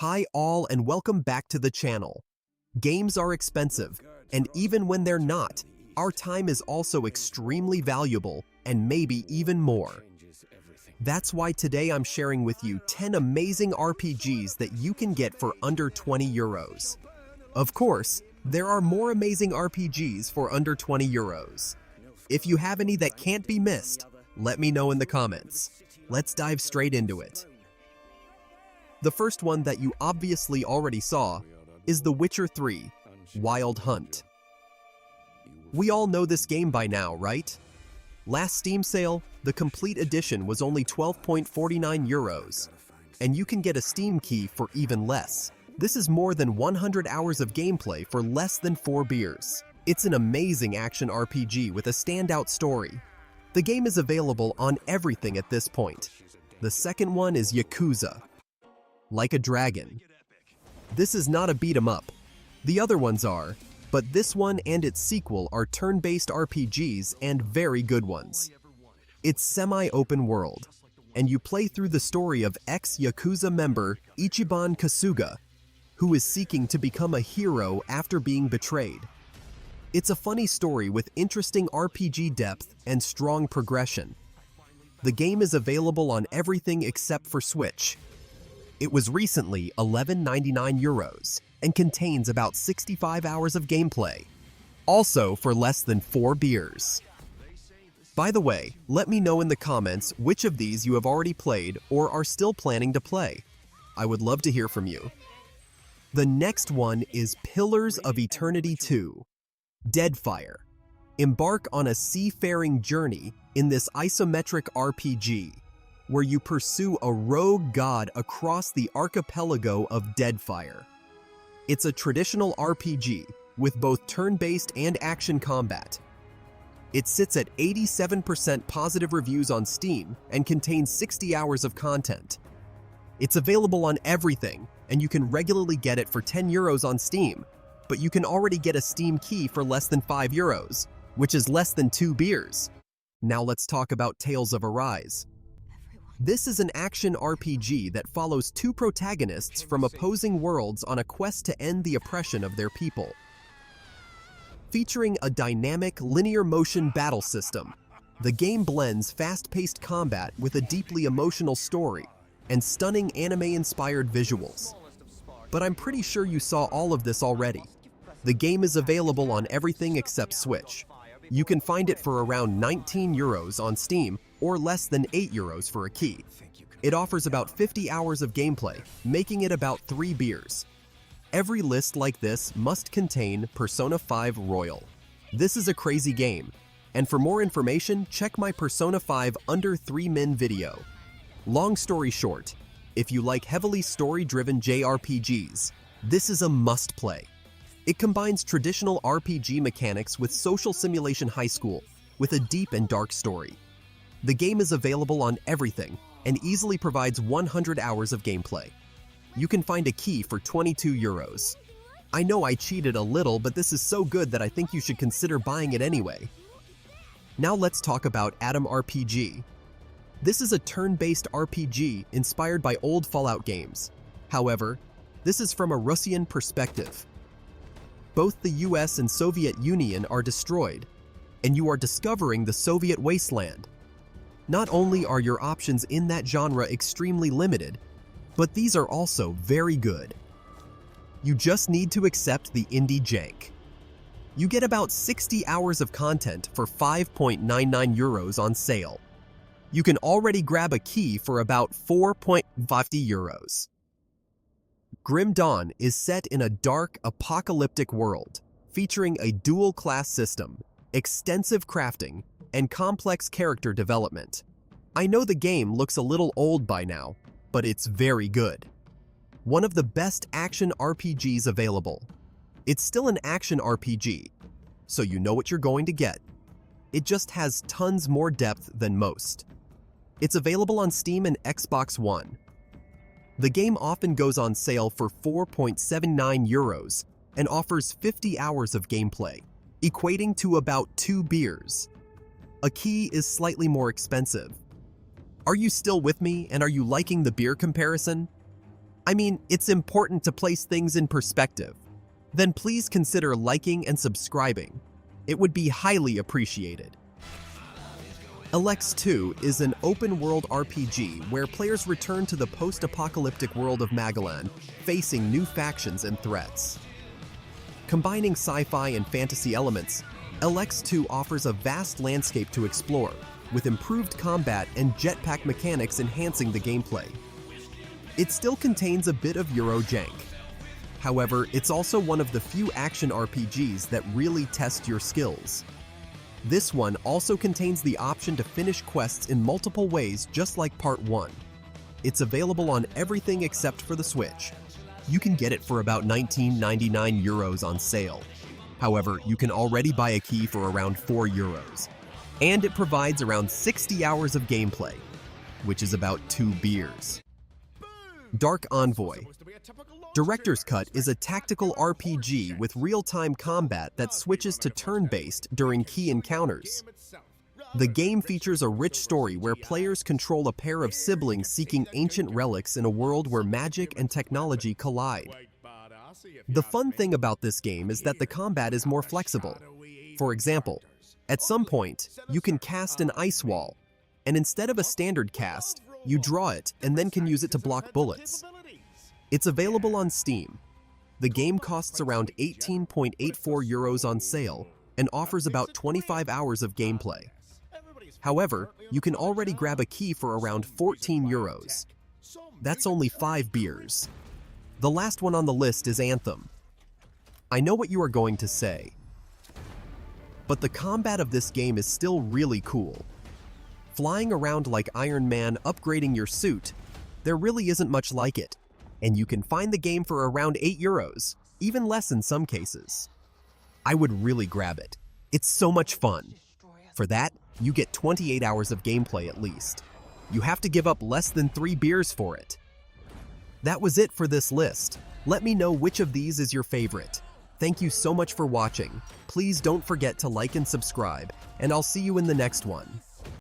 Hi all and welcome back to the channel. Games are expensive, and even when they're not, our time is also extremely valuable and maybe even more. That's why today I'm sharing with you 10 amazing RPGs that you can get for under 20 euros. Of course, there are more amazing RPGs for under 20 euros. If you have any that can't be missed, let me know in the comments. Let's dive straight into it. The first one that you obviously already saw is The Witcher 3: Wild Hunt. We all know this game by now, right? Last Steam sale, the complete edition was only 12.49 euros, and you can get a Steam key for even less. This is more than 100 hours of gameplay for less than 4 beers. It's an amazing action RPG with a standout story. The game is available on everything at this point. The second one is Yakuza: Like a Dragon. This is not a beat-em-up. The other ones are, but this one and its sequel are turn-based RPGs and very good ones. It's semi-open world, and you play through the story of ex-Yakuza member Ichiban Kasuga, who is seeking to become a hero after being betrayed. It's a funny story with interesting RPG depth and strong progression. The game is available on everything except for Switch. It was recently 11.99 euros and contains about 65 hours of gameplay, also for less than 4 beers. By the way, let me know in the comments which of these you have already played or are still planning to play. I would love to hear from you. The next one is Pillars of Eternity 2: Deadfire. Embark on a seafaring journey in this isometric RPG, where you pursue a rogue god across the archipelago of Deadfire. It's a traditional RPG with both turn-based and action combat. It sits at 87% positive reviews on Steam and contains 60 hours of content. It's available on everything, and you can regularly get it for 10 euros on Steam, but you can already get a Steam key for less than 5 euros, which is less than 2 beers. Now let's talk about Tales of Arise. This is an action RPG that follows 2 protagonists from opposing worlds on a quest to end the oppression of their people. Featuring a dynamic, linear motion battle system, the game blends fast-paced combat with a deeply emotional story and stunning anime-inspired visuals. But I'm pretty sure you saw all of this already. The game is available on everything except Switch. You can find it for around 19 euros on Steam or less than 8 euros for a key. It offers about 50 hours of gameplay, making it about 3 beers. Every list like this must contain Persona 5 Royal. This is a crazy game, and for more information, check my Persona 5 under 3 min video. Long story short, if you like heavily story-driven JRPGs, this is a must-play. It combines traditional RPG mechanics with social simulation high school, with a deep and dark story. The game is available on everything and easily provides 100 hours of gameplay. You can find a key for 22 euros. I know I cheated a little, but this is so good that I think you should consider buying it anyway. Now let's talk about Atom RPG. This is a turn-based RPG inspired by old Fallout games. However, this is from a Russian perspective. Both the US and Soviet Union are destroyed, and you are discovering the Soviet wasteland. Not only are your options in that genre extremely limited, but these are also very good. You just need to accept the indie jank. You get about 60 hours of content for 5.99 euros on sale. You can already grab a key for about 4.50 euros. Grim Dawn is set in a dark, apocalyptic world, featuring a dual-class system, extensive crafting, and complex character development. I know the game looks a little old by now, but it's very good. One of the best action RPGs available. It's still an action RPG, so you know what you're going to get. It just has tons more depth than most. It's available on Steam and Xbox One. The game often goes on sale for 4.79 euros and offers 50 hours of gameplay, equating to about 2 beers. A key is slightly more expensive. Are you still with me, and are you liking the beer comparison? I mean, it's important to place things in perspective. Then please consider liking and subscribing. It would be highly appreciated. Elex 2 is an open-world RPG where players return to the post-apocalyptic world of Magellan, facing new factions and threats. Combining sci-fi and fantasy elements, Elex 2 offers a vast landscape to explore, with improved combat and jetpack mechanics enhancing the gameplay. It still contains a bit of Euro jank. However, it's also one of the few action RPGs that really test your skills. This one also contains the option to finish quests in multiple ways, just like Part 1. It's available on everything except for the Switch. You can get it for about 19.99 euros on sale. However, you can already buy a key for around 4 euros. And it provides around 60 hours of gameplay, which is about 2 beers. Dark Envoy. Director's Cut is a tactical RPG with real-time combat that switches to turn-based during key encounters. The game features a rich story where players control a pair of siblings seeking ancient relics in a world where magic and technology collide. The fun thing about this game is that the combat is more flexible. For example, at some point, you can cast an ice wall, and instead of a standard cast, you draw it and then can use it to block bullets. It's available on Steam. The game costs around 18.84 euros on sale and offers about 25 hours of gameplay. However, you can already grab a key for around 14 euros. That's only 5 beers. The last one on the list is Anthem. I know what you are going to say, but the combat of this game is still really cool. Flying around like Iron Man, upgrading your suit, there really isn't much like it. And you can find the game for around 8 euros, even less in some cases. I would really grab it. It's so much fun. For that, you get 28 hours of gameplay at least. You have to give up less than 3 beers for it. That was it for this list. Let me know which of these is your favorite. Thank you so much for watching. Please don't forget to like and subscribe, and I'll see you in the next one.